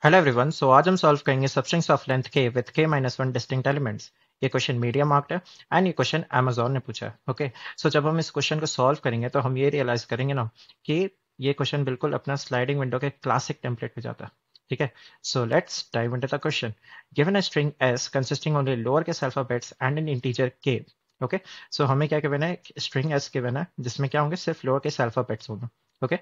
Hello everyone. आज हम solve करेंगे सबस्ट्रिंग्स ऑफ लेंथ के विद के माइनस वन डिस्टिंक्ट एलिमेंट्स। ये क्वेश्चन मीडियम मार्क्ड है एंड ये क्वेश्चन अमेजोन ने पूछा है। ओके, जब हम इस क्वेश्चन को सॉल्व करेंगे तो हम ये रियलाइज करेंगे ना कि ये क्वेश्चन बिल्कुल अपना स्लाइडिंग विंडो के क्लासिक टेम्पलेट पे जाता है। ठीक है, so let's dive into the question. Given a string S consisting only lower case alphabets and N integer के। ओके, सो हमें क्या गिवन है, स्ट्रिंग एस गिवन है जिसमें क्या होंगे, सिर्फ लोअर केस अल्फाबेट्स होंगे। ओके,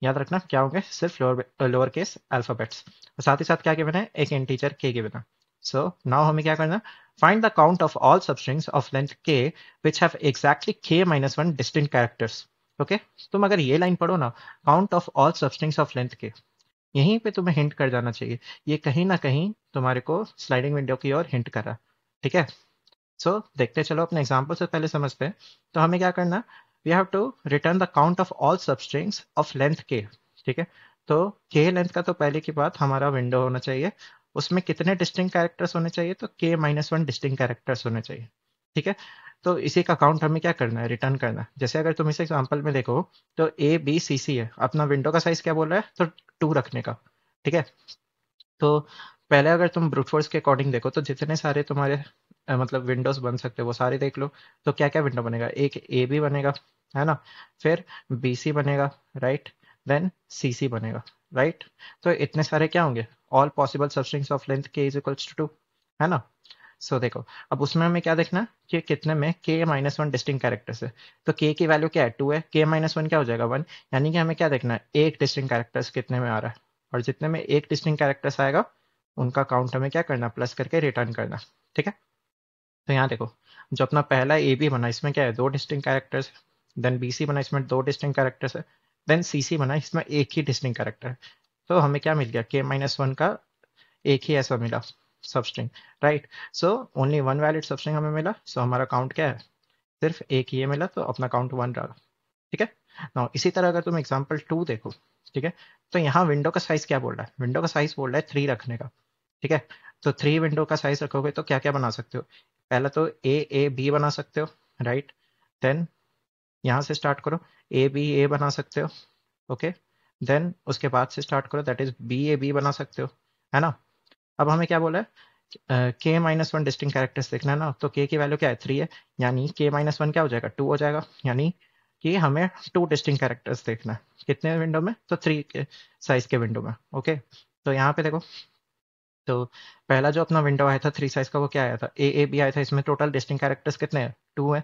याद रखना क्या होंगे, सिर्फ लोअर केस अल्फाबेट्स। और साथ ही साथ क्या गिवन है, एक इंटीजर के गिवन है। सो नाउ हमें क्या करना, find the count of all substrings of length K which have exactly K minus one distinct characters. Okay, तुम अगर ये लाइन पढ़ो ना, count of all substrings of length K, यहीं पे तुम्हें हिंट कर जाना चाहिए, ये कहीं ना कहीं तुम्हारे को स्लाइडिंग विंडो की ओर हिंट कर रहा है। ठीक है, देखते चलो अपने एग्जाम्पल से पहले समझते हैं। तो हमें क्या करना, we have to return the count of all substrings of length K. ठीक है, तो के लेंथ का तो पहले की बात हमारा विंडो होना चाहिए, उसमें कितने डिस्टिंक्ट कैरेक्टर्स होने चाहिए, तो के माइनस वन डिस्टिंक्ट कैरेक्टर्स होने चाहिए। ठीक है, तो इसी का काउंट हमें क्या करना है, रिटर्न करना है। जैसे अगर तुम इस एग्जाम्पल में देखो तो ए बी सी सी है, अपना विंडो का साइज क्या बोल रहा है, तो टू रखने का। ठीक है, तो पहले अगर तुम ब्रूट फोर्स के अकॉर्डिंग देखो तो जितने सारे तुम्हारे मतलब विंडोज बन सकते हो वो सारे देख लो। तो क्या क्या विंडो बनेगा, एक ए बी बनेगा, है ना, फिर बी सी बनेगा, राइट, देन सी सी बनेगा, राइट। तो इतने सारे क्या होंगे, all possible substrings of length के इज इक्वल्स टू टू, है ना। देखो, अब उसमें हमें क्या देखना कि कितने में के माइनस वन डिस्टिंक्ट कैरेक्टर्स है। तो के की वैल्यू क्या है, टू है, के माइनस वन क्या हो जाएगा, वन। यानी कि हमें क्या देखना है, एक डिस्टिंक्ट कैरेक्टर्स कितने में आ रहा है, और जितने में एक डिस्टिंक्ट कैरेक्टर्स आएगा उनका काउंट हमें क्या करना, प्लस करके रिटर्न करना। ठीक है, तो यहाँ देखो, जो अपना पहला ए बी बना इसमें क्या है, दो डिस्टिंक्ट कैरेक्टर्स है। देन बी सी बना, इसमें दो डिस्टिंक्ट कैरेक्टर्स है। देन सी सी बना, इसमें एक ही डिस्टिंक्ट कैरेक्टर है। तो हमें क्या मिल गया, के माइनस वन का एक ही ऐसा मिला substring, right. Only one valid substring हमें मिला। हमारा काउंट क्या है, सिर्फ एक ये मिला, तो अपना काउंट वन रहा। ठीक है, नाउ इसी तरह अगर तुम एग्जांपल टू देखो, ठीक है, तो यहाँ विंडो का साइज क्या बोल रहा है, विंडो का साइज बोल रहा है थ्री रखने का। ठीक है, तो थ्री विंडो का साइज रखोगे तो क्या क्या बना सकते हो, पहला तो ए बी बना सकते हो, राइट। देन यहाँ से स्टार्ट करो, ए बी ए बना सकते हो। ओके, देन उसके बाद से स्टार्ट करो, that is B A B बना सकते हो, है ना। अब हमें क्या बोला है, के माइनस वन डिस्टिंक्ट कैरेक्टर्स देखना है ना, तो के की वैल्यू क्या है, थ्री है, यानी के माइनस वन क्या हो जाएगा, टू हो जाएगा। यानी कि हमें टू डिस्टिंक्ट कैरेक्टर्स देखना है, कितने विंडो में, तो थ्री के साइज के विंडो में। ओके, तो यहाँ पे देखो, तो पहला जो अपना विंडो आया था थ्री साइज का, वो क्या आया था, ए बी आया था, इसमें टोटल डिस्टिंक्ट कैरेक्टर्स कितने हैं, टू है,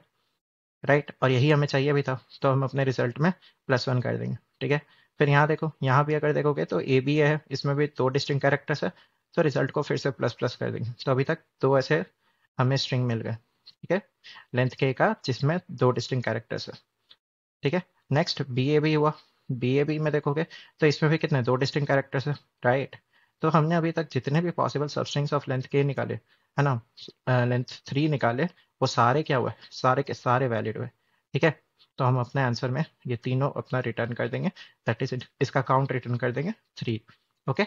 राइट। और यही हमें चाहिए भी था, तो हम अपने रिजल्ट में प्लस वन कर देंगे। ठीक है, फिर यहाँ देखो, यहाँ भी अगर देखोगे तो ए बी है, इसमें भी दो डिस्टिंक्ट कैरेक्टर्स है, तो रिजल्ट को फिर से प्लस प्लस कर देंगे। तो अभी तक दो ऐसे हमें स्ट्रिंग मिल गए। ठीक है, लेंथ के का जिसमें दो डिस्टिंक्ट कैरेक्टर्स है। ठीक है, नेक्स्ट बी ए बी हुआ, बी ए बी में देखोगे तो इसमें भी कितने, दो डिस्टिंक्ट कैरेक्टर्स है, राइट। तो हमने अभी तक जितने भी पॉसिबल सबस्ट्रिंग्स ऑफ लेंथ के निकाले, है ना, लेंथ थ्री निकाले, वो सारे क्या हुए, सारे के सारे वैलिड हुए। ठीक है, तो हम अपने आंसर में ये तीनों अपना रिटर्न कर देंगे, दैट इज इसका काउंट रिटर्न कर देंगे थ्री। ओके,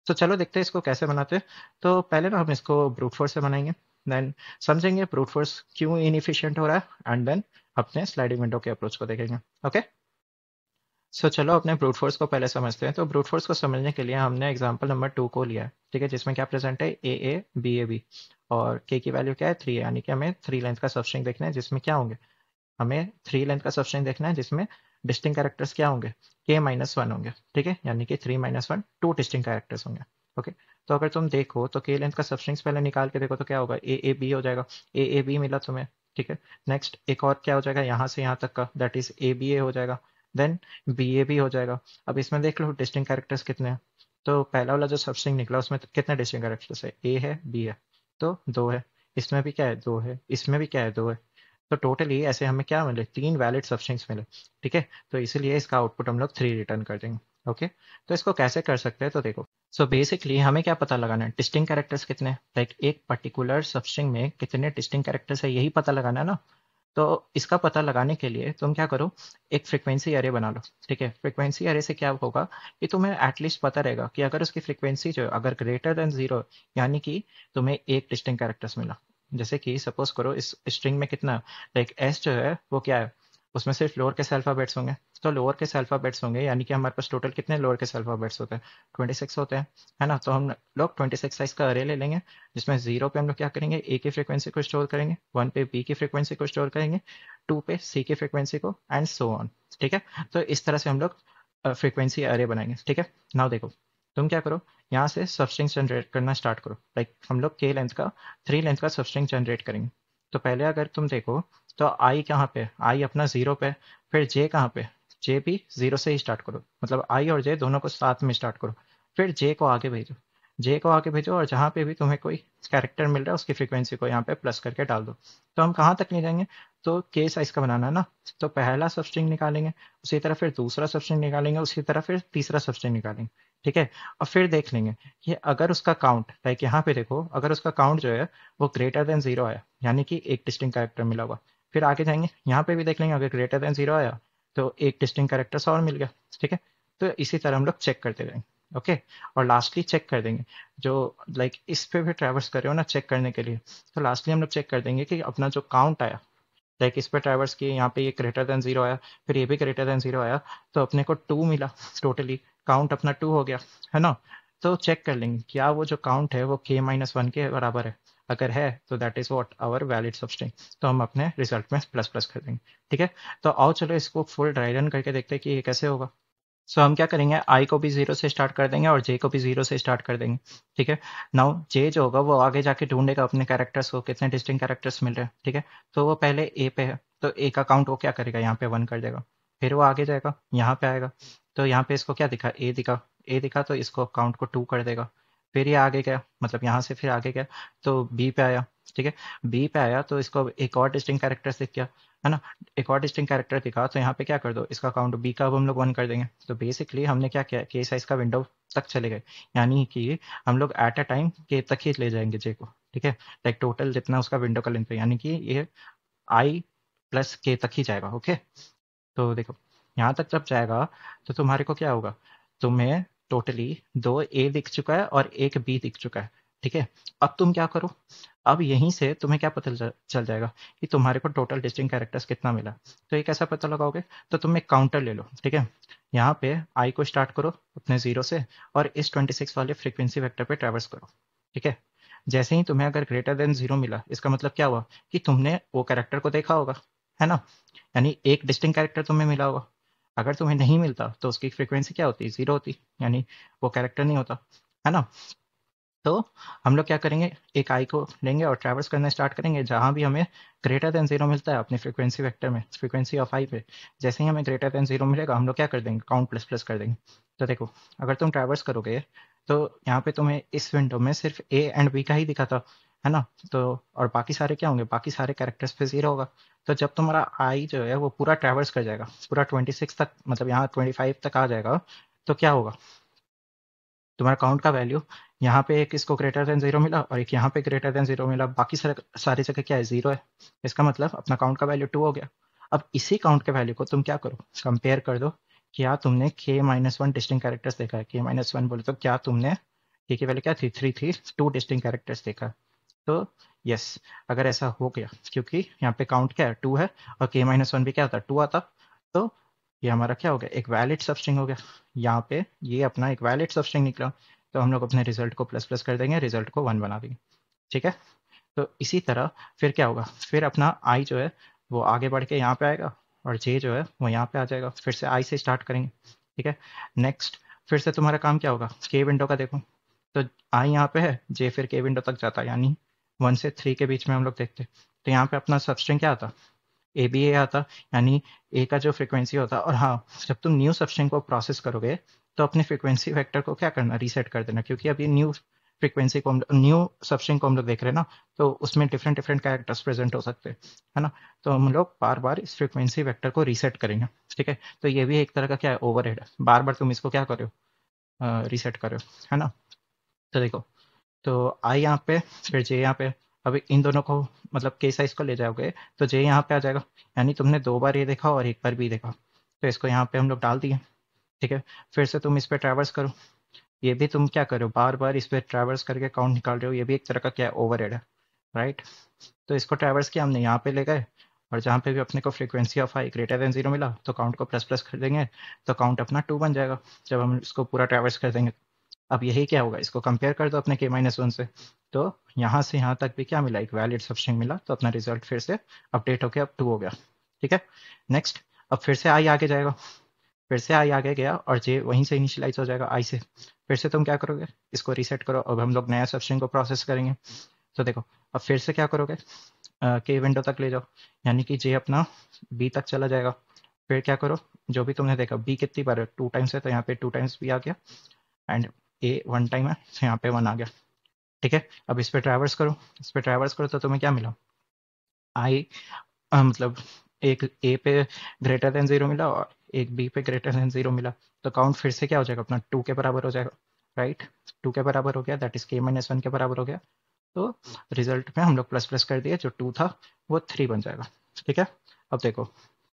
तो चलो देखते हैं इसको कैसे बनाते हैं। तो पहले ना हम इसको ब्रूट फोर्स से बनाएंगे, देन समझेंगे ब्रूट फोर्स क्यों इनएफिशिएंट हो रहा है, एंड देन अपने स्लाइडिंग विंडो के अप्रोच को देखेंगे। ओके, चलो अपने ब्रूट फोर्स को पहले समझते हैं। तो ब्रूट फोर्स को समझने के लिए हमने एग्जांपल नंबर टू को लिया है। ठीक है, जिसमें क्या प्रेजेंट है, ए बी और के की वैल्यू क्या है, थ्री है। यानी कि हमें थ्री लेंथ का सबस्ट्रिंग देखना है जिसमें क्या होंगे, हमें थ्री लेंथ का सबस्ट्रिंग देखना है जिसमें डिस्टिंक्ट कैरेक्टर्स क्या होंगे, के माइनस वन होंगे। ठीक है, यानी कि three minus one, two distinct characters होंगे। ओके, तो अगर तुम देखो तो के लेंथ का सबस्ट्रिंग्स पहले निकाल के देखो तो क्या होगा, ए बी हो जाएगा, ए बी मिला तुम्हें। ठीक है, नेक्स्ट एक और क्या हो जाएगा, यहाँ से यहाँ तक का, दैट इज ए बी ए हो जाएगा, देन बी ए बी हो जाएगा। अब इसमें देख लो डिस्टिंक्ट कैरेक्टर्स कितने हैं। तो पहला वाला जो सबस्ट्रिंग निकला उसमें कितने डिस्टिंक्ट कैरेक्टर्स है, ए है बी है, तो दो है। इसमें भी क्या है, दो है, इसमें भी क्या है, दो है। तो टोटली ऐसे हमें क्या मिले, तीन वैलिड सबस्ट्रिंग्स मिले। ठीक है, तो इसीलिए इसका आउटपुट हम लोग थ्री रिटर्न कर देंगे। ओके, तो इसको कैसे कर सकते हैं, तो देखो, बेसिकली हमें क्या पता लगाना है, डिस्टिंक्ट कैरेक्टर्स कितने, लाइक एक पर्टिकुलर सबस्ट्रिंग में कितने डिस्टिंक्ट कैरेक्टर्स है, यही पता लगाना है ना। तो इसका पता लगाने के लिए तुम क्या करो, एक फ्रीक्वेंसी अरे बना लो। ठीक है, फ्रीक्वेंसी अरे से क्या होगा कि तुम्हें एटलीस्ट पता रहेगा कि अगर उसकी फ्रीक्वेंसी जो है अगर ग्रेटर देन जीरो, यानी कि तुम्हें एक डिस्टिंक्ट कैरेक्टर्स मिला। जैसे कि सपोज करो इस स्ट्रिंग में कितना, लाइक एस जो है वो क्या है, उसमें सिर्फ लोअर केस अल्फाबेट्स होंगे। तो लोअर केस अल्फाबेट्स होंगे यानी कि हमारे पास टोटल कितने लोअर केस अल्फाबेट्स होते हैं, 26 होते हैं, है ना। तो हम लोग 26 साइज का अरे ले लेंगे, जिसमें 0 पे हम लोग क्या करेंगे, ए की फ्रिक्वेंसी को स्टोर करेंगे, 1 पे बी की फ्रिक्वेंसी को स्टोर करेंगे, 2 पे सी की फ्रिक्वेंसी को, एंड सो ऑन। ठीक है, तो इस तरह से हम लोग फ्रिक्वेंसी अरे बनाएंगे। ठीक है, नाउ देखो, तुम क्या करो, यहाँ से सबस्ट्रिंग जनरेट करना स्टार्ट करो। लाइक हम लोग के लेंथ का 3 लेंथ का सबस्ट्रिंग जनरेट करेंगे। तो पहले अगर तुम देखो तो आई कहाँ पे, आई अपना 0 पे, फिर जे कहाँ पे, जे भी 0 से ही स्टार्ट करो, मतलब आई और जे दोनों को साथ में स्टार्ट करो, फिर जे को आगे भेजो, जे को आगे भेजो, और जहाँ पे भी तुम्हें कोई कैरेक्टर मिल रहा है उसकी फ्रीक्वेंसी को यहाँ पे प्लस करके डाल दो। तो हम कहाँ तक ले जाएंगे, तो के साइज का बनाना है ना, तो पहला सबस्ट्रिंग निकालेंगे, उसी तरह फिर दूसरा सबस्ट्रिंग निकालेंगे, उसी तरह फिर तीसरा सबस्ट्रिंग निकालेंगे। ठीक है, और फिर देख लेंगे कि अगर उसका काउंट, लाइक यहाँ पे देखो, अगर उसका काउंट जो है वो ग्रेटर देन 0 आया, यानी कि एक डिस्टिंक्ट कैरेक्टर मिला हुआ, फिर आगे जाएंगे, यहाँ पे भी देख लेंगे, अगर ग्रेटर देन 0 आया तो एक डिस्टिंक्ट कैरेक्टर्स और मिल गया। ठीक है, तो इसी तरह हम लोग चेक करते जाएंगे। ओके, और लास्टली चेक कर देंगे, जो लाइक इस पे भी ट्रैवर्स कर रहे हो ना चेक करने के लिए, तो लास्टली हम लोग चेक कर देंगे कि अपना जो काउंट आया, लाइक इस पे ट्रैवर्स किए, यहाँ पे ये ग्रेटर देन 0 आया, फिर ये भी ग्रेटर देन 0 आया, तो अपने को 2 मिला, टोटली काउंट अपना 2 हो गया, है ना। तो चेक कर लेंगे क्या वो जो काउंट है वो k-1 के बराबर है, अगर है तो that is what our valid substring, तो हम अपने रिजल्ट में प्लस प्लस कर देंगे। ठीक है, तो आओ चलो इसको फुल ड्राई रन करके देखते हैं कि ये कैसे होगा। सो हम क्या करेंगे, आई को भी 0 से स्टार्ट कर देंगे और जे को भी 0 से स्टार्ट कर देंगे। ठीक है, नाउ जे जो होगा वो आगे जाके ढूंढेगा अपने कैरेक्टर्स को, कितने डिस्टिंक्ट कैरेक्टर्स मिल रहे हैं। ठीक है, तो वो पहले ए पे है, तो ए का काउंट वो क्या करेगा, यहाँ पे 1 कर देगा, फिर वो आगे जाएगा, यहाँ पे आएगा, तो यहाँ पे इसको क्या दिखा, ए दिखा, ए दिखा तो इसको काउंट को 2 कर देगा, फिर ये आगे गया, मतलब यहाँ से फिर आगे गया, तो बी पे आया। ठीक है, बी पे आया तो इसको एक और डिस्टिंक्ट कैरेक्टर्स दिख गया, है ना, एक और डिस्टिंक्ट कैरेक्टर दिखा, तो यहाँ पे क्या कर दो, इसका काउंट बी का अब हम लोग 1 कर देंगे। तो बेसिकली हमने क्या किया, के साइज का विंडो तक चले गए, यानी कि हम लोग एट अ टाइम के तक ही ले जाएंगे जे को। ठीक है, लाइक टोटल जितना उसका विंडो का लेंथ है, यानी कि ये आई प्लस के तक ही जाएगा। ओके, तो देखो यहाँ तक जब जाएगा तो तुम्हारे को क्या होगा, तुम्हें टोटली 2 ए दिख चुका है और एक बी दिख चुका है। ठीक है, अब तुम क्या करो, अब यहीं से तुम्हें क्या पता चल जाएगा कि तुम्हारे को टोटल डिस्टिंक्ट कैरेक्टर्स कितना मिला। तो ये कैसा पता लगाओगे, तो तुम एक काउंटर ले लो। ठीक है, यहाँ पे आई को स्टार्ट करो अपने 0 से, और इस 26 वाले फ्रीक्वेंसी वेक्टर पे ट्रैवर्स करो। ठीक है, जैसे ही तुम्हें अगर ग्रेटर देन 0 मिला, इसका मतलब क्या हुआ कि तुमने वो कैरेक्टर को देखा होगा, है ना, यानी एक डिस्टिंक्ट कैरेक्टर तुम्हें मिला होगा। अगर तुम्हें नहीं मिलता तो उसकी फ्रीक्वेंसी क्या होती, 0 होती, यानी वो कैरेक्टर नहीं होता, है ना। तो हम लोग क्या करेंगे, एक आई को लेंगे और ट्रैवर्स करना स्टार्ट करेंगे, जहां भी हमें ग्रेटर देन 0 मिलता है अपने फ्रीक्वेंसी वेक्टर में, फ्रीक्वेंसी ऑफ आई पे, जैसे ही हमें ग्रेटर देन 0 मिलेगा हम लोग क्या कर देंगे, काउंट प्लस प्लस कर देंगे। तो देखो, अगर तुम ट्रैवर्स करोगे तो यहाँ पे तुम्हें इस विंडो में सिर्फ ए एंड बी का ही दिखा था, है ना, तो और बाकी सारे क्या होंगे, बाकी सारे कैरेक्टर्स पे 0 होगा। तो जब तुम्हारा आई जो है वो पूरा ट्रैवर्स कर जाएगा, पूरा 26 तक, मतलब यहाँ 25 तक आ जाएगा, तो क्या होगा, तुम्हारा काउंट का वैल्यू, यहाँ पे एक इसको ग्रेटर देन 0 मिला और एक यहाँ पे ग्रेटर देन 0 मिला, बाकी सारी जगह क्या है, 0 है। इसका मतलब अपना काउंट का वैल्यू 2 हो गया। अब इसी काउंट के वैल्यू को तुम क्या करो, कंपेयर कर दो, क्या तुमने k-1 डिस्टिंक्ट कैरेक्टर्स देखा है, k-1 बोले तो क्या तुमने k की वैल्यू क्या थी, 3 थी, 2 डिस्टिंक्ट कैरेक्टर्स देखा है। तो यस, अगर ऐसा हो गया, क्योंकि यहाँ पे काउंट क्या है, 2 है, और k-1 भी क्या होता, 2 आता, तो ये हमारा क्या हो गया, एक वैलिड सबस्ट्रिंग हो गया। यहाँ पे ये अपना एक वैलिड सबस्ट्रिंग निकला, तो हम लोग अपने रिजल्ट को प्लस प्लस कर देंगे, रिजल्ट को 1 बना देंगे। ठीक है, तो इसी तरह फिर क्या होगा, फिर अपना आई जो है वो आगे बढ़ के यहाँ पे आएगा, और जे जो है वो यहाँ पे आ जाएगा, फिर से आई से स्टार्ट करेंगे। ठीक है, नेक्स्ट फिर से तुम्हारा काम क्या होगा, के विंडो का देखो, तो आई यहाँ पे है, जे फिर के विंडो तक जाता है, यानी 1 से 3 के बीच में हम लोग देखते, तो यहाँ पे अपना सबस्ट्रिंग क्या आता, ए बी ए आता, यानी ए का जो फ्रीक्वेंसी होता। और हाँ, जब तुम न्यू सबस्ट्रिंग को प्रोसेस करोगे तो अपने फ्रीक्वेंसी वेक्टर को क्या करना, रीसेट कर देना, क्योंकि अभी न्यू फ्रीक्वेंसी को न्यू सबस्ट्रिंग को हम लोग देख रहे हैं ना, तो उसमें डिफरेंट डिफरेंट कैरेक्टर्स प्रेजेंट हो सकते हैं, है ना। तो हम लोग बार बार इस फ्रीक्वेंसी वेक्टर को रीसेट करेंगे। ठीक है, तो ये भी एक तरह का क्या है, ओवरहेड है, बार बार तुम इसको क्या करो, रीसेट करो, है ना। तो देखो, तो आई यहाँ पे, फिर जे यहाँ पे, अब इन दोनों को मतलब के साइज को ले जाओगे तो जे यहाँ पे आ जाएगा, यानी तुमने 2 बार ये देखा और 1 बार भी देखा, तो इसको यहाँ पे हम लोग डाल दिए। ठीक है, फिर से तुम इस पे ट्रैवर्स करो, ये भी तुम क्या करो, बार बार इस पे ट्रैवर्स करके काउंट निकाल रहे हो, ये भी एक तरह का क्या है, ओवरहेड है, राइट। तो इसको ट्रैवर्स किया हमने, यहाँ पे ले गए, और जहाँ पे भी अपने को frequency of I greater than 0 मिला तो काउंट को प्लस प्लस कर देंगे, तो काउंट अपना 2 बन जाएगा जब हम इसको पूरा ट्रैवर्स कर देंगे। अब यही क्या होगा, इसको कंपेयर कर दो अपने k-1 से, तो यहाँ से यहाँ तक भी क्या मिला, एक वैलिड सबस्ट्रिंग मिला, तो अपना रिजल्ट फिर से अपडेट होकर अब 2 हो गया। ठीक है, नेक्स्ट अब फिर से आई आगे जाएगा, फिर से आई आगे गया और जे वहीं से इनिशियलाइज हो जाएगा आई से। फिर से तुम क्या करोगे, इसको रीसेट करो, अब हम लोग नया सबस्ट्रिंग को प्रोसेस करेंगे। तो देखो अब फिर से क्या करोगे, के विंडो तक ले जाओ, यानी कि जे अपना बी तक चला जाएगा। फिर क्या करो, जो भी तुमने देखा बी कितनी बार है, 2 टाइम्स है, तो यहाँ पे 2 टाइम्स बी आ गया, एंड ए 1 टाइम है, तो यहाँ पे 1 आ गया। ठीक है, अब इस पे ट्रैवर्स करो, इस पे ट्रैवर्स करो तो तुम्हें क्या मिला, आई मतलब एक ए पे ग्रेटर देन 0 मिला और एक बी पे ग्रेटर देन 0 मिला, तो काउंट फिर से क्या हो जाएगा, अपना 2 के बराबर हो जाएगा, राइट। 2 के बराबर हो गया, दैट इज k-1 के बराबर हो गया। तो रिजल्ट में हम लोग प्लस प्लस कर दिए, जो 2 था वो 3 बन जाएगा। ठीक है, अब देखो,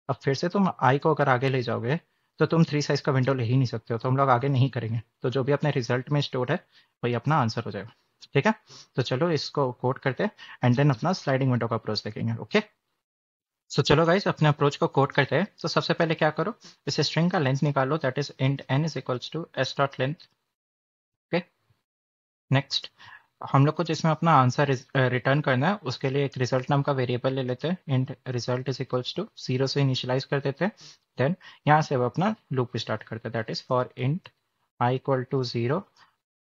अब फिर से तुम आई को अगर आगे ले जाओगे तो तुम 3 साइज का विंडो ले ही नहीं सकते हो, तो हम लोग आगे नहीं करेंगे, तो जो भी अपने रिजल्ट में स्टोर है वही अपना आंसर हो जाएगा। ठीक है, तो चलो इसको कोड करते हैं एंड देन अपना स्लाइडिंग विंडो का अप्रोच देखेंगे। ओके, सो चलो गाइस अपने अप्रोच को कोड करते हैं। तो सबसे पहले क्या करो, इस स्ट्रिंग का लेंथ निकालो, that is int n is equals to s dot length. Okay, next हम लोग को जिसमें अपना आंसर रिटर्न करना है उसके लिए एक रिजल्ट नाम का वेरिएबल ले लेते हैं, int result is equals to 0 से इनिशियलाइज कर देते हैं। देन यहाँ से वो अपना लूप स्टार्ट करते हैं, that is for int I equal to 0,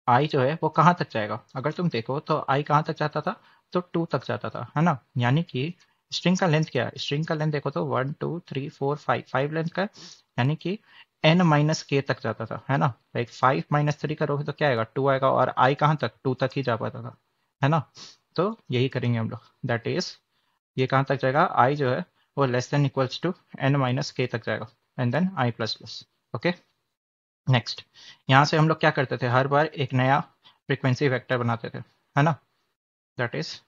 I जो है वो कहाँ तक जाएगा, अगर तुम देखो तो आई कहाँ तक जाता था, तो 2 तक जाता था, है ना। यानी कि स्ट्रिंग का लेंथ क्या है, स्ट्रिंग का लेंथ देखो तो 1 2 3 4 5 5 लेंथ का है, यानी कि n माइनस के तक जाता था, है ना। लाइक 5 माइनस 3 करोगे तो क्या आएगा, 2 आएगा, और आई कहाँ तक, 2 तक ही जा पाता था, है ना। तो यही करेंगे हम लोग, दैट इज ये कहाँ तक जाएगा, आई जो है वो less than equals to n minus K तक जाएगा, and then I plus plus. Okay, next यहाँ से हम लोग क्या करते थे, हर बार एक नया फ्रीक्वेंसी वेक्टर बनाते थे, है ना। दैट इज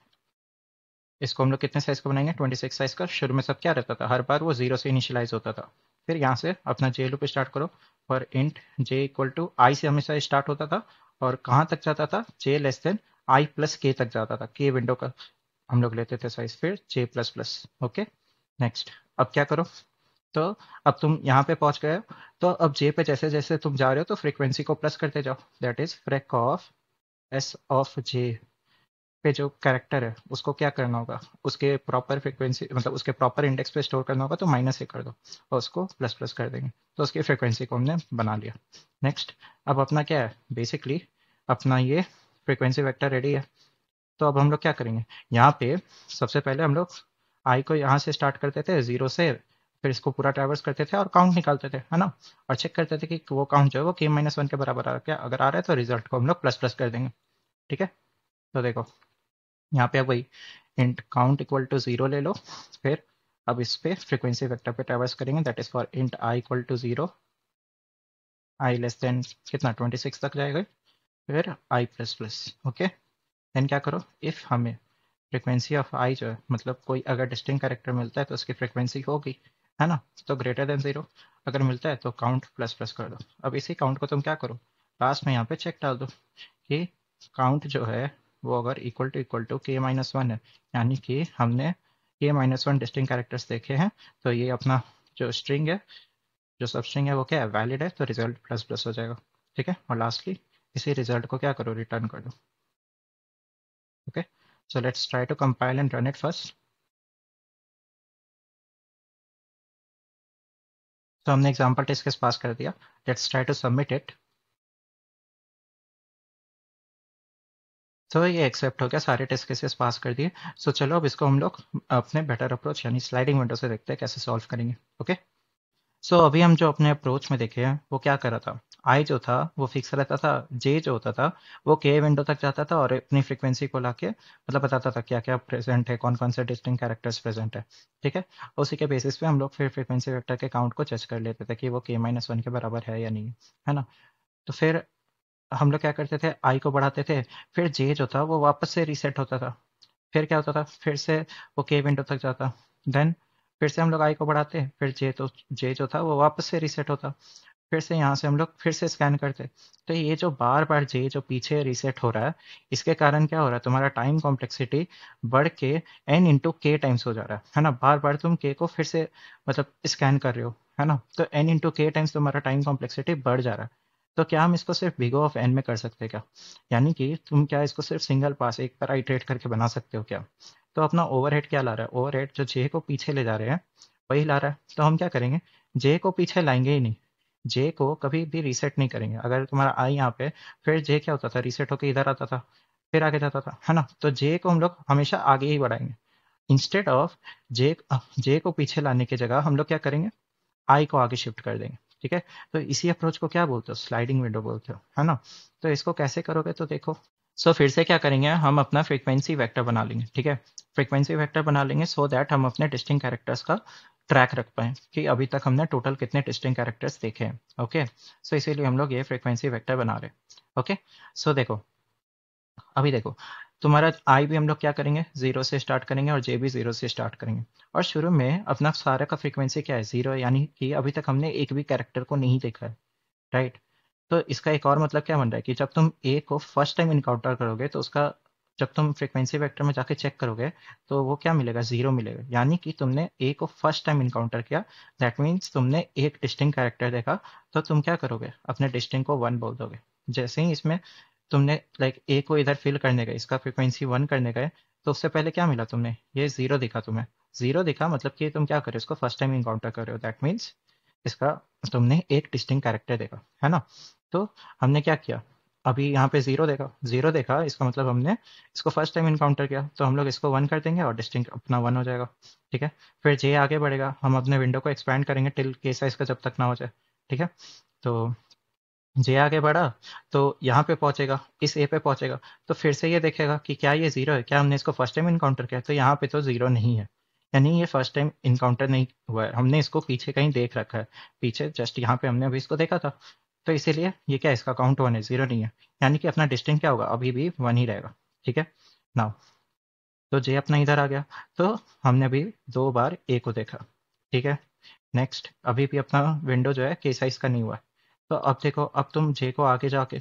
इसको हम लोग कितने साइज का बनाएंगे, 26 साइज का। शुरू में सब क्या रहता था, हर बार वो 0 से इनिशियलाइज होता था। फिर यहाँ से अपना जे लूप स्टार्ट करो, और इंट जे इक्वल टू आई से हमेशा स्टार्ट होता था, और कहाँ तक जाता था, जे लेस देन आई प्लस के तक जाता था, के विंडो का हम लोग लेते थे साइज, फिर जे प्लस प्लस। ओके, नेक्स्ट अब क्या करो, तो अब तुम यहाँ पे पहुंच गए हो, तो अब जे पे जैसे जैसे तुम जा रहे हो तो फ्रीक्वेंसी को प्लस करते जाओ, that is freq of S of J पे जो कैरेक्टर है उसको क्या करना होगा, उसके प्रॉपर फ्रीक्वेंसी मतलब उसके प्रॉपर इंडेक्स पे स्टोर करना होगा, तो माइनस से कर दो और उसको प्लस प्लस कर देंगे, तो उसकी फ्रीक्वेंसी को हमने बना लिया। नेक्स्ट अब अपना क्या है, बेसिकली अपना ये फ्रीक्वेंसी वेक्टर रेडी है। तो अब हम लोग क्या करेंगे, यहाँ पे सबसे पहले हम लोग आई को यहाँ से स्टार्ट करते थे 0 से, फिर इसको पूरा ट्रैवर्स करते थे और काउंट निकालते थे, है ना, और चेक करते थे कि वो काउंट जो है वो k-1 के बराबर आ रहा है क्या, अगर आ रहा है तो रिजल्ट को हम लोग प्लस प्लस कर देंगे। ठीक है, तो देखो यहाँ पे अब वही इंट काउंट इक्वल टू 0 ले लो, फिर अब इस पे फ्रीक्वेंसी वेक्टर पे ट्रैवर्स करेंगे, that is for int I equal to 0, I less than कितना 26 तक जाएगा, फिर I plus plus. Okay, then क्या करो, इफ हमें फ्रीक्वेंसी ऑफ आई जो है मतलब कोई अगर डिस्टिंक्ट कैरेक्टर मिलता है तो उसकी फ्रीक्वेंसी होगी, है ना, तो ग्रेटर देन 0, अगर मिलता है तो काउंट प्लस प्लस कर दो। अब इसी काउंट को तुम क्या करो, लास्ट में यहाँ पे चेक डाल दो कि काउंट जो है वो अगर इक्वल टू k-1 है, यानी कि हमने k-1 डिस्टिंक्ट कैरेक्टर्स देखे हैं, तो ये अपना जो स्ट्रिंग है, जो सब स्ट्रिंग है वो क्या है, वैलिड है, तो रिजल्ट प्लस प्लस हो जाएगा। ठीक है, और लास्टली इसी रिजल्ट को क्या करो, रिटर्न कर दो। Okay, so let's try to compile and run it first. तो हमने एग्जाम्पल टेस्ट केस पास कर दिया, let's try to submit it. तो ये एक्सेप्ट हो गया, सारे टेस्ट केसेस पास कर दिए। सो चलो अब इसको हम लोग अपने बेटर अप्रोच यानी स्लाइडिंग विंडो से देखते हैं कैसे सॉल्व करेंगे। ओके, सो अभी हम जो अपने अप्रोच में देखे हैं वो क्या कर रहा था, आई जो था वो फिक्स रहता था, जे जो होता था वो के विंडो तक जाता था और अपनी फ्रीक्वेंसी को लाके मतलब बताता था क्या क्या प्रेजेंट है, कौन कौन से डिस्टिंक्ट कैरेक्टर्स प्रेजेंट है। ठीक है, उसी के बेसिस पे हम लोग फिर फ्रीक्वेंसी वेक्टर के काउंट को चेक कर लेते थे कि वो k-1 के बराबर है या नहीं, है ना। तो फिर हम लोग क्या करते थे, आई को बढ़ाते थे, फिर जे जो था वो वापस से रीसेट होता था, फिर क्या होता था, फिर से वो के विंडो तक जाता, देन फिर से हम लोग आई को बढ़ाते, फिर जे जो था वो वापस से रीसेट होता, फिर से यहाँ से हम लोग फिर से स्कैन करते। तो ये जो बार बार जे जो पीछे रीसेट हो रहा है, इसके कारण क्या हो रहा है, तुम्हारा टाइम कॉम्प्लेक्सिटी बढ़ के n इंटू के टाइम्स हो जा रहा है ना। बार बार तुम के को फिर से मतलब स्कैन कर रहे हो, है ना। तो n इंटू के टाइम्स तुम्हारा टाइम कॉम्प्लेक्सिटी बढ़ जा रहा है। तो क्या हम इसको सिर्फ बिग ऑफ n में कर सकते हैं क्या? यानी कि तुम क्या इसको सिर्फ सिंगल पास एक बार आइटरेट करके बना सकते हो क्या? तो अपना ओवरहेड क्या ला रहा है, ओवरहेड जो जे को पीछे ले जा रहे हैं वही ला रहा है। तो हम क्या करेंगे, जे को पीछे लाएंगे ही नहीं, जे को कभी भी रीसेट नहीं करेंगे। अगर तुम्हारा आई यहाँ पे, फिर जे क्या होता था, रीसेट होकर इधर आता था, फिर आगे जाता था, है ना। तो जे को हम लोग हमेशा आगे ही बढ़ाएंगे। इंस्टेड ऑफ जे जे को पीछे लाने की जगह हम लोग क्या करेंगे, आई को आगे शिफ्ट कर देंगे। ठीक है, तो इसी अप्रोच को क्या बोलते हो, स्लाइडिंग विंडो बोलते हो, है ना। तो इसको कैसे करोगे, तो देखो। सो फिर से क्या करेंगे, हम अपना फ्रीक्वेंसी वेक्टर बना लेंगे। ठीक है, फ्रीक्वेंसी वेक्टर बना लेंगे सो दैट हम अपने डिस्टिंक्ट कैरेक्टर्स का ट्रैक रख पाएँ कि अभी तक हमने टोटल कितने डिस्टिंक्ट कैरेक्टर्स देखे हैं। ओके, सो इसीलिए हम लोग ये फ्रीक्वेंसी वेक्टर बना रहे हैं। ओके, सो देखो, अभी देखो, तुम्हारा आई भी हम लोग क्या करेंगे, जीरो से स्टार्ट करेंगे और जे भी जीरो से स्टार्ट करेंगे। और शुरू में अपना सारा का फ्रीक्वेंसी क्या है, जीरो, यानी कि अभी तक हमने एक भी कैरेक्टर को नहीं देखा है, राइट। तो इसका एक और मतलब क्या बन रहा है कि जब तुम ए को फर्स्ट टाइम इनकाउंटर करोगे तो उसका, जब तुम फ्रीक्वेंसी वेक्टर में जाके चेक करोगे तो वो क्या मिलेगा, जीरो मिलेगा। यानी कि तुमने ए को फर्स्ट टाइम इनकाउंटर किया, दैट मीन्स तुमने एक डिस्टिंक्ट कैरेक्टर देखा। तो तुम क्या करोगे, अपने डिस्टिंक्ट को वन बोल दोगे। जैसे ही इसमें तुमने लाइक ए को इधर फिल करने गए, इसका फ्रीक्वेंसी वन करने गए, तो उससे पहले क्या मिला तुम्हें, ये जीरो दिखा तुम्हें। जीरो दिखा मतलब कि तुम क्या कर रहे हो, इसको फर्स्ट टाइम इनकाउंटर कर रहे हो, दैट मीन्स इसका तुमने एक डिस्टिंक्ट कैरेक्टर देखा, है ना। तो हमने क्या किया, अभी यहाँ पे जीरो देखा, जीरो देखा इसका मतलब हमने इसको फर्स्ट टाइम इनकाउंटर किया, तो हम लोग इसको वन कर देंगे और डिस्टिंक्ट अपना वन हो जाएगा। ठीक है, फिर जे आगे बढ़ेगा, हम अपने विंडो को एक्सपैंड करेंगे टिल के साइज का जब तक ना हो जाए। ठीक है, तो जे आगे बढ़ा तो यहाँ पे पहुंचेगा, इस ए पे पहुंचेगा, तो फिर से ये देखेगा कि क्या ये जीरो है, क्या हमने इसको फर्स्ट टाइम इनकाउंटर किया, तो यहाँ पे तो जीरो नहीं है, यानी ये फर्स्ट टाइम इनकाउंटर नहीं हुआ है, हमने इसको पीछे कहीं देख रखा है। पीछे जस्ट यहाँ पे हमने अभी इसको देखा था, तो इसीलिए ये क्या है, इसका काउंट वन है, जीरो नहीं है। यानी कि अपना डिस्टेंस क्या होगा, अभी भी वन ही रहेगा। ठीक है, नाउ तो जे अपना इधर आ गया, तो हमने अभी दो बार ए को देखा। ठीक है, नेक्स्ट, अभी भी अपना विंडो जो है के साइज का नहीं हुआ है। तो अब देखो, अब तुम जे को आगे जाके,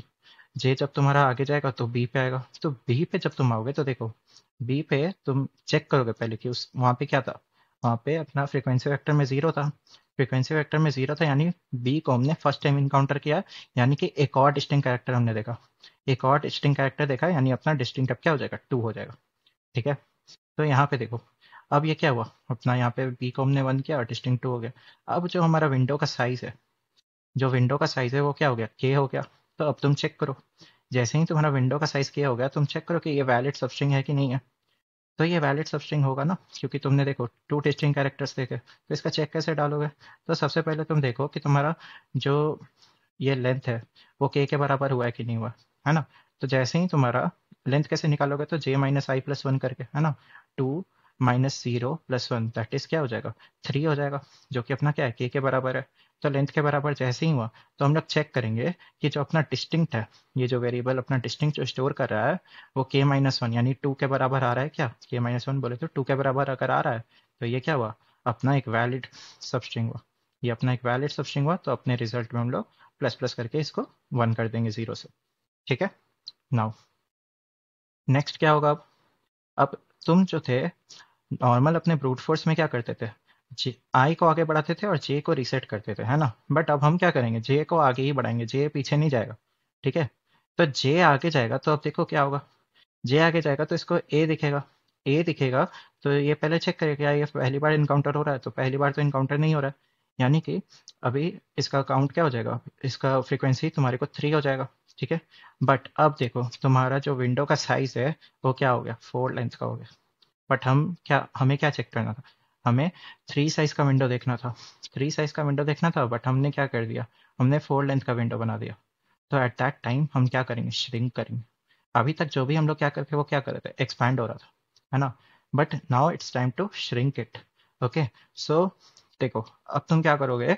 जे जब तुम्हारा आगे जाएगा तो बी पे आएगा, तो बी पे जब तुम आओगे तो देखो, बी पे तुम चेक करोगे पहले कि उस वहाँ पे क्या था, वहाँ पे अपना फ्रीक्वेंसी वेक्टर में जीरो था। फ्रीक्वेंसी वेक्टर में जीरो था यानी बी को हमने फर्स्ट टाइम इनकाउंटर किया, यानी कि एक और डिस्टिंक्ट कैरेक्टर हमने देखा, एक और डिस्टिंक्ट कैरेक्टर देखा, यानी अपना डिस्टिंक्ट अब क्या हो जाएगा, टू हो जाएगा। ठीक है, तो यहाँ पे देखो, अब ये क्या हुआ, अपना यहाँ पे बी को हमने वन किया और डिस्टिंक्ट टू हो गया। अब जो हमारा विंडो का साइज है, जो विंडो का साइज है वो क्या हो गया, के हो गया। तो अब तुम चेक करो, जैसे ही तुम्हारा विंडो का साइज के हो गया, तुम चेक करो कि ये वैलिड सबस्ट्रिंग है कि नहीं है। तो ये वैलिड सबस्ट्रिंग होगा ना, क्योंकि तुमने देखो टू डिस्टिंक्ट कैरेक्टर्स देखे, तो इसका चेक कैसे डालोगे। तो सबसे पहले तुम देखो कि तुम्हारा जो ये लेंथ है वो के बराबर हुआ है कि नहीं हुआ, है ना। तो जैसे ही तुम्हारा लेंथ कैसे निकालोगे, तो J minus I plus one करके, है ना। Two minus zero plus one that is क्या हो जाएगा, थ्री हो जाएगा, जो कि अपना क्या है, के बराबर है। तो लेंथ के बराबर जैसे ही हुआ, तो हम लोग चेक करेंगे कि जो अपना डिस्टिंक्ट है, ये जो वेरिएबल अपना डिस्टिंक्ट जो स्टोर कर रहा है, वो के माइनस वन यानी टू के बराबर आ रहा है क्या, के माइनस वन बोले तो टू के बराबर अगर आ रहा है, तो ये क्या हुआ, अपना एक वैलिड सबस्ट्रिंग हुआ। ये अपना एक वैलिड सबस्ट्रिंग हुआ, तो अपने रिजल्ट में हम लोग प्लस प्लस करके इसको वन कर देंगे जीरो से। ठीक है, नाउ नेक्स्ट क्या होगा, अब तुम जो थे नॉर्मल अपने ब्रूट फोर्स में क्या करते थे, जे आई को आगे बढ़ाते थे और जे को रीसेट करते थे, है ना। बट अब हम क्या करेंगे, जे को आगे ही बढ़ाएंगे, जे पीछे नहीं जाएगा। ठीक है, तो जे आगे जाएगा तो अब देखो क्या होगा, जे आगे जाएगा तो इसको ए दिखेगा, ए दिखेगा, तो ये पहले चेक करेगा क्या ये पहली बार इनकाउंटर हो रहा है, तो पहली बार तो इनकाउंटर नहीं हो रहा है, यानी कि अभी इसका काउंट क्या हो जाएगा, इसका फ्रीक्वेंसी तुम्हारे को थ्री हो जाएगा। ठीक है, बट अब देखो तुम्हारा जो विंडो का साइज है वो क्या हो गया, फोर लेंथ का हो गया। बट हमें क्या चेक करना था, हमें थ्री साइज का विंडो देखना था, थ्री साइज का विंडो देखना था, बट हमने क्या कर दिया, हमने फोर लेंथ का विंडो बना दिया। तो एट दैट टाइम हम क्या करेंगे, श्रिंक करेंगे। अभी तक जो भी हम लोग क्या करके वो क्या कर रहे थे, एक्सपैंड हो रहा था, है ना। But now it's time to shrink it. Okay, so देखो, अब तुम क्या करोगे,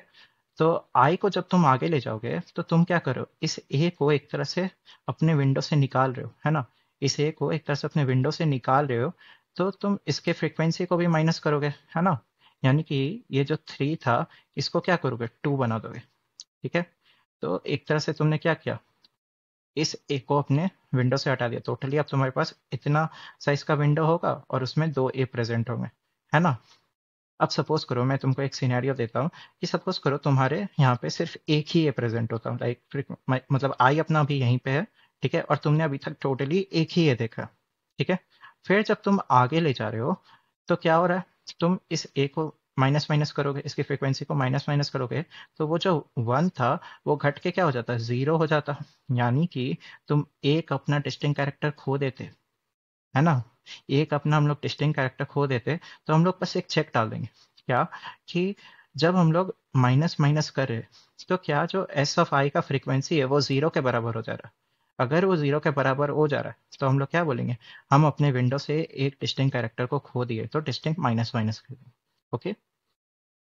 तो आई को जब तुम आगे ले जाओगे तो तुम क्या करो, इस ए को एक तरह से अपने विंडो से निकाल रहे हो, है ना। इस ए को एक तरह से अपने विंडो से निकाल रहे हो, तो तुम इसके फ्रीक्वेंसी को भी माइनस करोगे, है ना। यानी कि ये जो थ्री था इसको क्या करोगे, टू बना दोगे। ठीक है, तो एक तरह से तुमने क्या किया, इस ए को अपने विंडो से हटा दिया। टोटली अब तुम्हारे पास इतना साइज का विंडो होगा और उसमें 2 ए प्रेजेंट होंगे, है ना। अब सपोज करो मैं तुमको एक सिनेरियो देता हूँ कि सपोज करो तुम्हारे यहाँ पे सिर्फ एक ही ए प्रेजेंट होता है, लाइक मतलब आई अपना अभी यहीं पे है, ठीक है, और तुमने अभी तक टोटली एक ही ए देखा, ठीक है। फिर जब तुम आगे ले जा रहे हो तो क्या हो रहा है, तुम इस ए को माइनस माइनस करोगे, इसकी फ्रिक्वेंसी को माइनस माइनस करोगे, तो वो जो 1 था वो घट के क्या हो जाता है, 0 हो जाता। यानी कि तुम एक अपना डिस्टिंक्ट कैरेक्टर खो देते, है ना। एक अपना हम लोग डिस्टिंक्ट कैरेक्टर खो देते, तो हम लोग बस एक चेक डाल देंगे, क्या, कि जब हम लोग माइनस माइनस कर रहे तो क्या जो एस ऑफ आई का फ्रीक्वेंसी है वो 0 के बराबर हो जा रहा है। अगर वो 0 के बराबर हो जा रहा है तो हम लोग क्या बोलेंगे, हम अपने विंडो से एक डिस्टिंक्ट कैरेक्टर को खो दिए, तो डिस्टिंक्ट माइनस माइनस कर देंगे। ओके,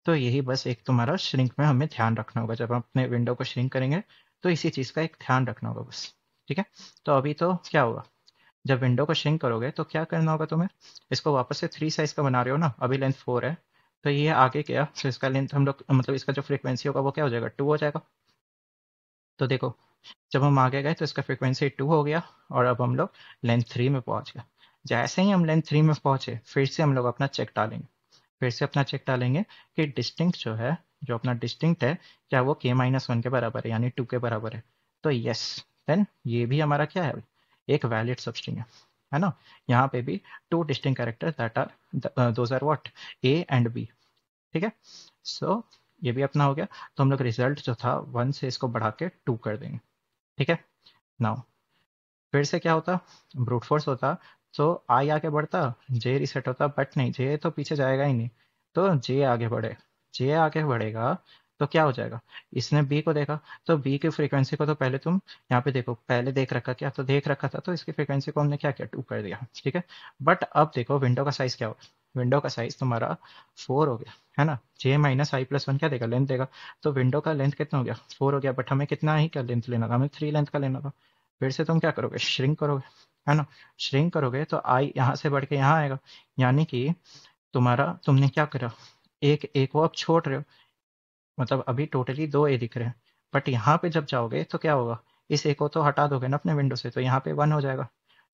तो यही बस एक तुम्हारा श्रिंक में हमें ध्यान रखना होगा, जब हम अपने विंडो को श्रिंक करेंगे तो इसी चीज़ का एक ध्यान रखना होगा बस। ठीक है, तो अभी तो क्या होगा, जब विंडो को श्रिंक करोगे तो क्या करना होगा तुम्हें, इसको वापस से 3 साइज का बना रहे हो ना, अभी लेंथ 4 है, तो ये आगे क्या, तो इसका लेंथ हम लोग मतलब इसका जो फ्रीक्वेंसी होगा वो क्या हो जाएगा, 2 हो जाएगा। तो देखो, जब हम आगे गए तो इसका फ्रीक्वेंसी 2 हो गया और अब हम लोग लेंथ 3 में पहुंच गए। जैसे ही हम लेंथ 3 में पहुंचे फिर से हम लोग अपना चेक डालेंगे, फिर से अपना चेक डालेंगे कि डिस्टिंक्ट जो है, जो अपना डिस्टिंक्ट है, क्या वो k माइनस वन के बराबर है, यानी 2 के बराबर है। तो यस, देन ये भी हमारा क्या है, एक वैलिड सबस्ट्रिंग है ना। यहाँ पे भी 2 distinct character that are those are what, a and b। ठीक है, सो ये भी अपना हो गया। तो हम लोग रिजल्ट जो था 1 से इसको बढ़ा के 2 कर देंगे। ठीक है, नाउ फिर से क्या होता, ब्रूट फोर्स होता, तो आई आगे बढ़ता, जे रिसेट होता, बट नहीं, जे तो पीछे जाएगा ही नहीं, तो जे आगे बढ़े, जे आगे बढ़ेगा तो क्या हो जाएगा, इसने बी को देखा, तो बी की फ्रीक्वेंसी को तो पहले तुम यहाँ पे देखो, पहले देख रखा क्या, तो देख रखा था, तो इसकी फ्रीक्वेंसी को हमने क्या किया, 2 कर दिया। ठीक है, बट अब देखो विंडो का साइज क्या होगा, विंडो का साइज तुम्हारा 4 हो गया, है ना। जे माइनस आई प्लस वन क्या देगा, लेंथ देगा, तो विंडो का लेंथ कितना हो गया, 4 हो गया, बट हमें कितना ही का लेंथ लेना था, हमें 3 लेंथ का लेना था। फिर से तुम क्या करोगे, श्रिंक करोगे, है ना। श्रिंक करोगे तो आई यहाँ से बढ़ के यहाँ आएगा, यानी कि तुम्हारा, तुमने क्या करा, एक एक वो अब छोड़ रहे हो, मतलब अभी टोटली 2 ए दिख रहे हैं, बट यहाँ पे जब जाओगे तो क्या होगा, इस ए को तो हटा दोगे ना अपने विंडो से, तो यहाँ पे 1 हो जाएगा।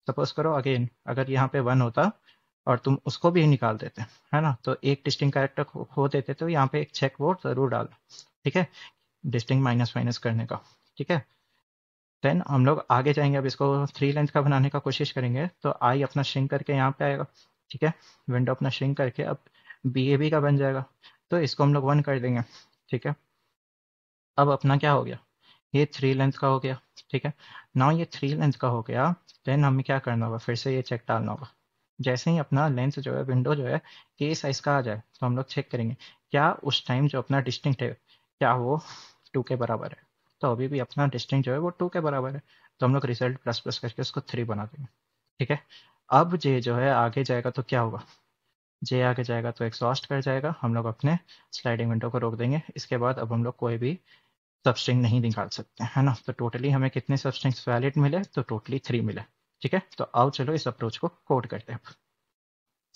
सपोज करो अगेन, अगर यहाँ पे 1 होता और तुम उसको भी निकाल देते, है ना, तो एक डिस्टिंक्ट कैरेक्टर खो देते, तो यहाँ पे एक चेक बोर्ड जरूर डाल। ठीक है, डिस्टिंक्ट माइनस माइनस करने का। ठीक है, देन हम लोग आगे जाएंगे, अब इसको 3 लेंथ का बनाने का कोशिश करेंगे, तो आई अपना श्रिंक करके यहाँ पे आएगा। ठीक है, विंडो अपना श्रिंक करके अब बी ए बी का बन जाएगा, तो इसको हम लोग 1 कर देंगे। ठीक है, अब अपना क्या हो गया, ये 3 लेंथ का हो गया। ठीक है, नाउ ये 3 लेंथ का हो गया, देन हमें क्या करना होगा, फिर से ये चेक डालना होगा। जैसे ही अपना लेंथ जो है, विंडो जो है के साइज का आ जाए, तो हम लोग चेक करेंगे क्या उस टाइम जो अपना डिस्टिंक्ट है क्या वो 2 के बराबर है। तो अभी भी अपना डिस्टिंक्ट जो है वो 2 के बराबर है, तो हम लोग रिजल्ट प्लस प्लस करके उसको 3 बना देंगे। ठीक है, अब जे जो है आगे जाएगा तो क्या होगा, जे आगे जाएगा तो एग्जॉस्ट कर जाएगा, हम लोग अपने स्लाइडिंग विंडो को रोक देंगे। इसके बाद अब हम लोग कोई भी सबस्ट्रिंग नहीं निकाल सकते, है ना। तो टोटली हमें कितने सबस्ट्रिंग्स वैलिड मिले, तो टोटली 3 मिले। ठीक है, तो आओ चलो इस अप्रोच को कोड करते हैं।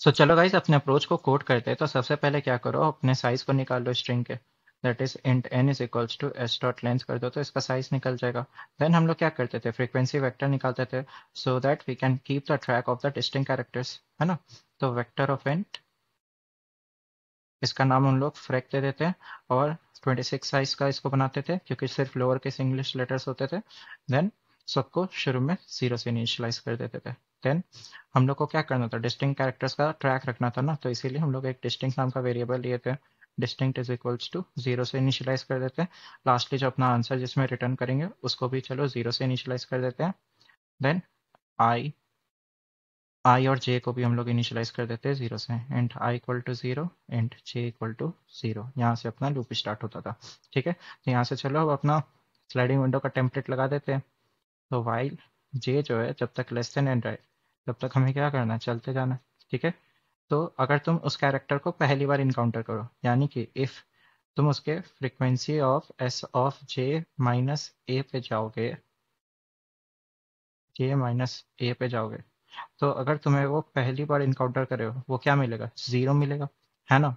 सो चलो गाइस, अपने अप्रोच को कोड करते हैं। तो सबसे पहले क्या करो, अपने साइज को निकाल लो स्ट्रिंग के, that is int N is equals to S dot length कर दो, तो इसका साइज निकल जाएगा। देन हम लोग क्या करते थे, फ्रीक्वेंसी वेक्टर निकालते थे, so that we can keep the track of the distinct characters, है ना। तो वेक्टर ऑफ इंट, इसका नाम हम लोग फ्रैक दे देते हैं, और 26 साइज का इसको बनाते थे क्योंकि सिर्फ लोअर केस इंग्लिश लेटर्स होते थे। देन सबको शुरू में 0 से इनिशियलाइज कर देते थे। देन हम लोग को क्या करना था, डिस्टिंक्ट कैरेक्टर्स का ट्रैक रखना था ना, तो इसीलिए हम लोग एक डिस्टिंक्ट नाम का वेरिएबल लिए थे। डिस्टिंक्ट इज इक्वल्स टू 0 से इनिशियलाइज कर देते हैं। लास्टली जो अपना आंसर जिसमें रिटर्न करेंगे उसको भी चलो 0 से इनिशियलाइज कर देते हैं। देन आई आई और जे को भी हम लोग इनिशियलाइज कर देते हैं 0 से, and I equal to 0 and J equal to 0। यहाँ से अपना लूप स्टार्ट होता था। ठीक है, तो यहाँ से चलो अब अपना स्लाइडिंग विंडो का टेम्पलेट लगा देते हैं। तो वाइल जे जो है जब तक लेस देन एंड है तब तक हमें क्या करना है, चलते जाना है। ठीक है, तो अगर तुम उस कैरेक्टर को पहली बार इनकाउंटर करो, यानी कि इफ तुम उसके frequency of S of J minus A पे जाओगे, जे माइनस ए पे जाओगे, तो अगर तुम्हें वो पहली बार इनकाउंटर करे हो, वो क्या मिलेगा, 0 मिलेगा, है ना।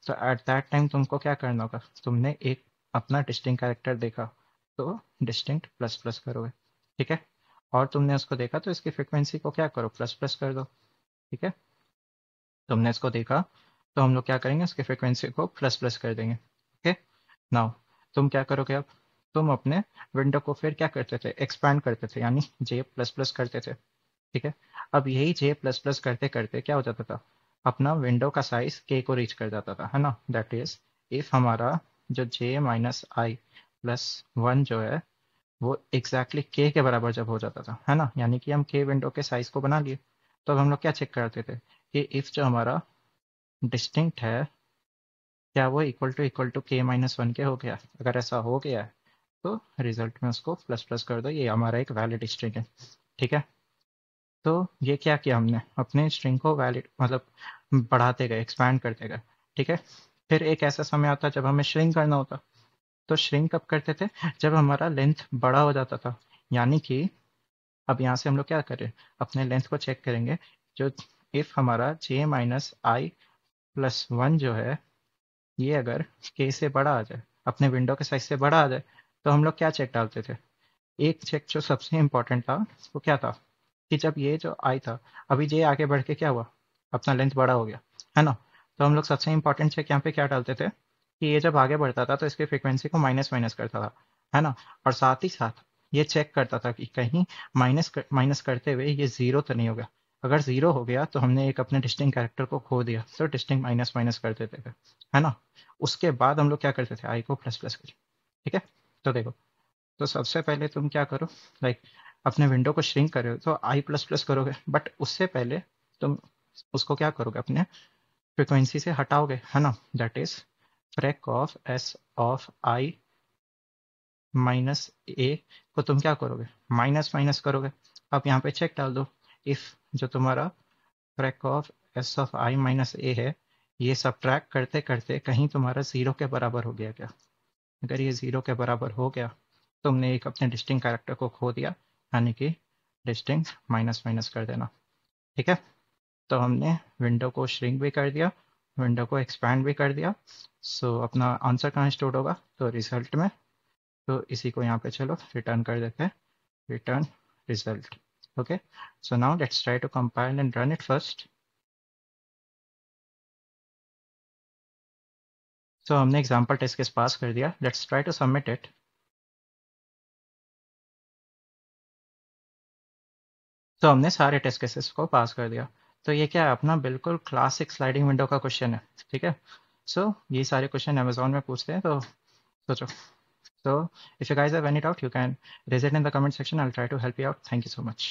तो एट दैट टाइम तुमको क्या करना होगा, तुमने एक अपना डिस्टिंक्ट कैरेक्टर देखा, तो डिस्टिंक्ट प्लस प्लस करोगे, ठीक है। और तुमने उसको देखा तो इसकी फ्रिक्वेंसी को क्या करो, प्लस प्लस कर दो, ठीक है। तुमने इसको देखा तो हम लोग क्या करेंगे, इसकी फ्रिक्वेंसी को प्लस प्लस कर देंगे, ओके। नाउ तुम क्या करोगे, अब तुम अपने विंडो को फिर क्या करते थे, एक्सपैंड करते थे, यानी जे प्लस प्लस करते थे, ठीक है। अब यही जे प्लस प्लस करते करते क्या हो जाता था, अपना विंडो का साइज के को रीच कर जाता था, है ना। दैट इज इफ हमारा जो जे माइनस आई प्लस वन जो है वो एग्जैक्टली के बराबर जब हो जाता था, है ना, यानी कि हम के विंडो के साइज को बना लिए, तो अब हम लोग क्या चेक करते थे कि इफ जो हमारा डिस्टिंक्ट है क्या वो इक्वल टू के माइनस वन के हो गया। अगर ऐसा हो गया है तो रिजल्ट में उसको प्लस प्लस कर दो, ये हमारा एक वैलिड स्ट्रिंग है, ठीक है। तो ये क्या किया हमने, अपने स्ट्रिंग को वैलिड मतलब बढ़ाते गए, एक्सपैंड करते गए, ठीक है। फिर एक ऐसा समय आता जब हमें श्रिंक करना होता, तो श्रिंक कब करते थे, जब हमारा लेंथ बड़ा हो जाता था, यानी कि अब यहाँ से हम लोग क्या करें, अपने लेंथ को चेक करेंगे, जो इफ हमारा जे माइनस आई प्लस वन जो है ये अगर के से बड़ा आ जाए, अपने विंडो के साइज से बड़ा आ जाए, तो हम लोग क्या चेक डालते थे। एक चेक जो सबसे इंपॉर्टेंट था वो क्या था, कि जब ये जो आई था, अभी जे आगे बढ़ के क्या हुआ, अपना लेंथ बड़ा हो गया, है ना। तो हम लोग सबसे इंपॉर्टेंट चेक यहाँ पे क्या डालते थे, कि ये जब आगे बढ़ता था तो इसकी फ्रिक्वेंसी को माइनस माइनस करता था, है ना। और साथ ही साथ ये चेक करता था कि कहीं माइनस करते हुए ये जीरो तो नहीं हो गया। अगर जीरो हो गया तो हमने एक अपने डिस्टिंक्ट कैरेक्टर को खो दिया, तो डिस्टिंक्ट माइनस माइनस कर देते थे, है ना। उसके बाद हम लोग क्या करते थे, आई को प्लस प्लस करिए, ठीक है। तो देखो, तो सबसे पहले तुम क्या करो, लाइक अपने विंडो को श्रिंक कर रहे हो तो आई प्लस प्लस करोगे, बट उससे पहले तुम उसको क्या करोगे, अपने फ्रिक्वेंसी से हटाओगे, है ना। That is freq of S of I minus A को तुम क्या करोगे, माइनस माइनस करोगे। अब यहाँ पे चेक डाल दो, इफ जो तुम्हारा freq of S of I minus A है, ये सब्ट्रैक्ट करते करते कहीं तुम्हारा जीरो के बराबर हो गया क्या। अगर ये जीरो के बराबर हो गया, तुमने एक अपने डिस्टिंक्ट कैरेक्टर को खो दिया, यानी कि डिस्टिंक्ट माइनस माइनस कर देना, ठीक है। तो हमने विंडो को श्रिंक भी कर दिया, विंडो को एक्सपैंड भी कर दिया। सो अपना आंसर कहाँ स्टोर होगा, तो रिजल्ट में। तो इसी को यहाँ पे चलो रिटर्न कर देते हैं, return result, okay. So now let's try to compile and run it first. So हमने एग्जाम्पल टेस्ट केस पास कर दिया, let's try to submit it. तो हमने सारे टेस्ट केसेस को पास कर दिया। तो ये क्या है, अपना बिल्कुल क्लासिक स्लाइडिंग विंडो का क्वेश्चन है, ठीक है। सो ये सारे क्वेश्चन अमेजोन में पूछते हैं, तो सोचो। So if you guys have any doubt, you can raise it in the comment section. I'll try to help you out. Thank you so much.